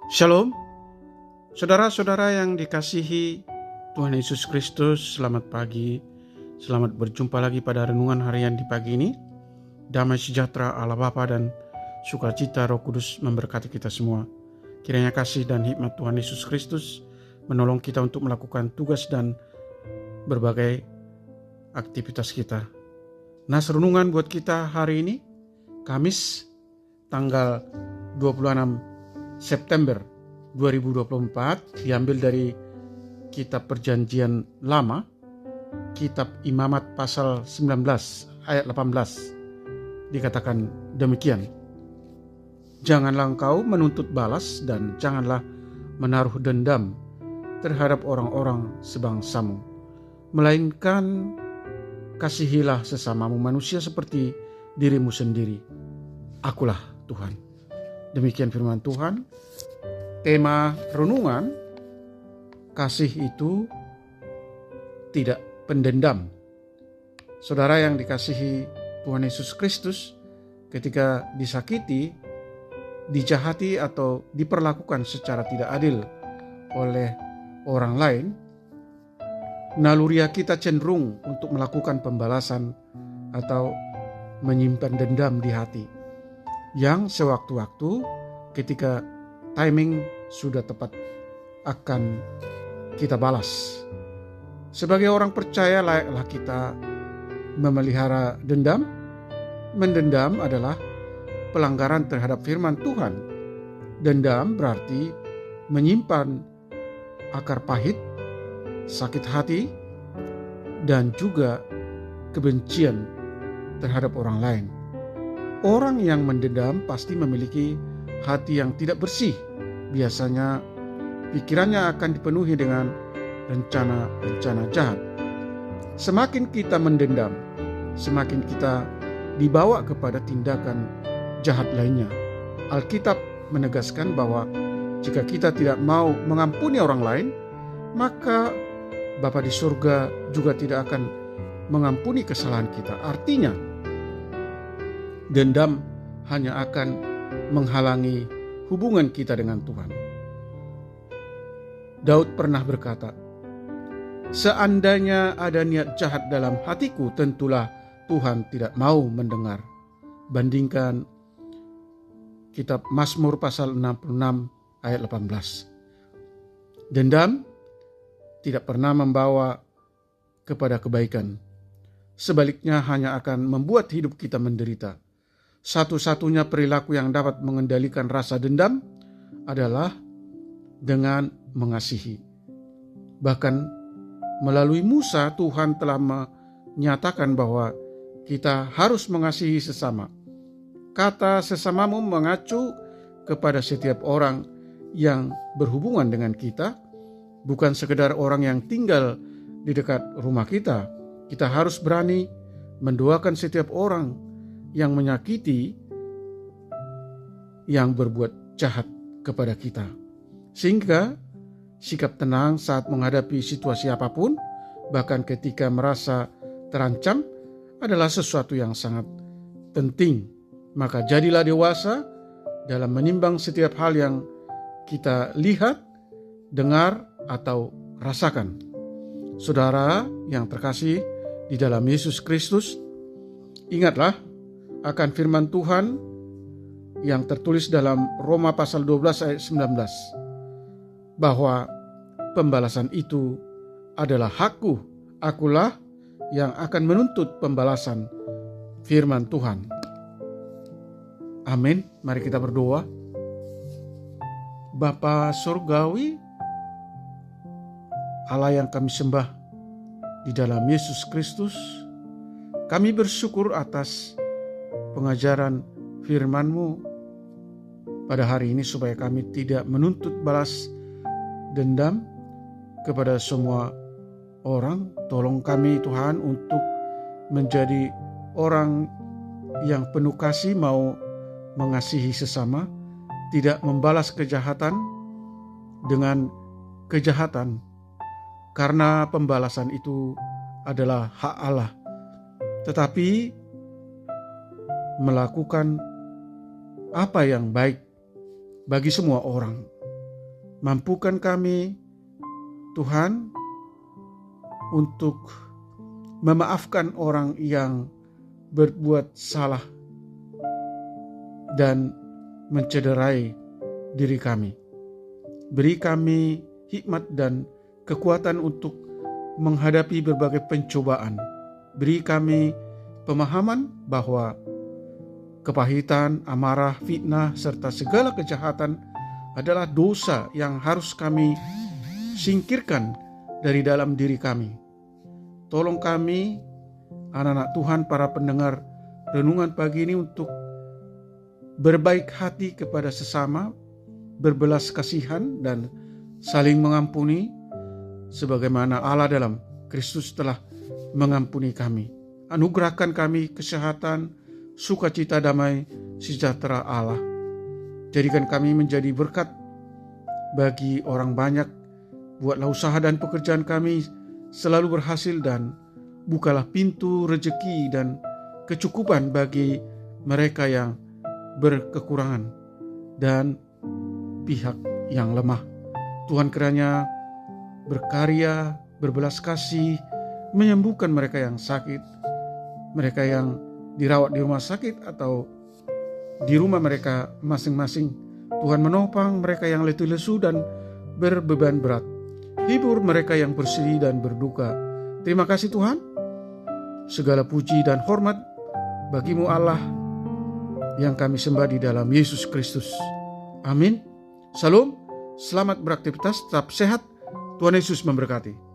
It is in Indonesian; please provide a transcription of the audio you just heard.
Shalom, saudara-saudara yang dikasihi Tuhan Yesus Kristus, selamat pagi. Selamat berjumpa lagi pada renungan harian di pagi ini. Damai sejahtera Allah Bapa dan sukacita Roh Kudus memberkati kita semua. Kiranya kasih dan hikmat Tuhan Yesus Kristus menolong kita untuk melakukan tugas dan berbagai aktivitas kita. Nah, renungan buat kita hari ini, Kamis, tanggal 26 September 2024, diambil dari Kitab Perjanjian Lama, Kitab Imamat pasal 19 ayat 18. Dikatakan demikian. Janganlah engkau menuntut balas dan janganlah menaruh dendam terhadap orang-orang sebangsamu, melainkan kasihilah sesamamu manusia seperti dirimu sendiri. Akulah Tuhan. Demikian firman Tuhan. Tema renungan, kasih itu tidak pendendam. Saudara yang dikasihi Tuhan Yesus Kristus, ketika disakiti, dijahati atau diperlakukan secara tidak adil oleh orang lain, naluri kita cenderung untuk melakukan pembalasan atau menyimpan dendam di hati, yang sewaktu-waktu ketika timing sudah tepat akan kita balas. Sebagai orang percaya, layaklah kita memelihara dendam. Mendendam adalah pelanggaran terhadap firman Tuhan. Dendam berarti menyimpan akar pahit, sakit hati, dan juga kebencian terhadap orang lain. Orang yang mendendam pasti memiliki hati yang tidak bersih. Biasanya pikirannya akan dipenuhi dengan rencana-rencana jahat. Semakin kita mendendam, semakin kita dibawa kepada tindakan jahat lainnya. Alkitab menegaskan bahwa jika kita tidak mau mengampuni orang lain, maka Bapa di surga juga tidak akan mengampuni kesalahan kita. Artinya, dendam hanya akan menghalangi hubungan kita dengan Tuhan. Daud pernah berkata, "Seandainya ada niat jahat dalam hatiku, tentulah Tuhan tidak mau mendengar." Bandingkan Kitab Mazmur pasal 66 ayat 18. Dendam tidak pernah membawa kepada kebaikan. Sebaliknya hanya akan membuat hidup kita menderita. Satu-satunya perilaku yang dapat mengendalikan rasa dendam adalah dengan mengasihi. Bahkan melalui Musa, Tuhan telah menyatakan bahwa kita harus mengasihi sesama. Kata sesamamu mengacu kepada setiap orang yang berhubungan dengan kita, bukan sekedar orang yang tinggal di dekat rumah kita. Kita harus berani mendoakan setiap orang yang menyakiti, yang berbuat jahat kepada kita. Sehingga sikap tenang saat menghadapi situasi apapun, bahkan ketika merasa terancam, adalah sesuatu yang sangat penting. Maka jadilah dewasa dalam menimbang setiap hal yang kita lihat, dengar, atau rasakan. Saudara yang terkasih di dalam Yesus Kristus, ingatlah akan firman Tuhan yang tertulis dalam Roma pasal 12 ayat 19, bahwa pembalasan itu adalah hakku, akulah yang akan menuntut pembalasan, firman Tuhan. Amin. Mari kita berdoa. Bapa Surgawi, Allah yang kami sembah di dalam Yesus Kristus, kami bersyukur atas pengajaran firman-Mu pada hari ini supaya kami tidak menuntut balas dendam kepada semua orang. Tolong kami Tuhan untuk menjadi orang yang penuh kasih, mau mengasihi sesama, tidak membalas kejahatan dengan kejahatan, karena pembalasan itu adalah hak Allah. Tetapi melakukan apa yang baik bagi semua orang. Mampukan kami, Tuhan, untuk memaafkan orang yang berbuat salah dan mencederai diri kami. Beri kami hikmat dan kekuatan untuk menghadapi berbagai pencobaan. Beri kami pemahaman bahwa kepahitan, amarah, fitnah, serta segala kejahatan adalah dosa yang harus kami singkirkan dari dalam diri kami. Tolong kami, anak-anak Tuhan, para pendengar renungan pagi ini, untuk berbaik hati kepada sesama, berbelas kasihan, dan saling mengampuni sebagaimana Allah dalam Kristus telah mengampuni kami. Anugerahkan kami kesehatan, sukacita, damai, sejahtera Allah. Jadikan kami menjadi berkat bagi orang banyak. Buatlah usaha dan pekerjaan kami selalu berhasil, dan bukalah pintu rezeki dan kecukupan bagi mereka yang berkekurangan dan pihak yang lemah. Tuhan kiranya berkarya, berbelas kasih, menyembuhkan mereka yang sakit, mereka yang dirawat di rumah sakit atau di rumah mereka masing-masing. Tuhan menopang mereka yang letih lesu dan berbeban berat. Hibur mereka yang bersedih dan berduka. Terima kasih Tuhan. Segala puji dan hormat bagimu Allah yang kami sembah di dalam Yesus Kristus. Amin. Salam, selamat beraktivitas, tetap sehat. Tuhan Yesus memberkati.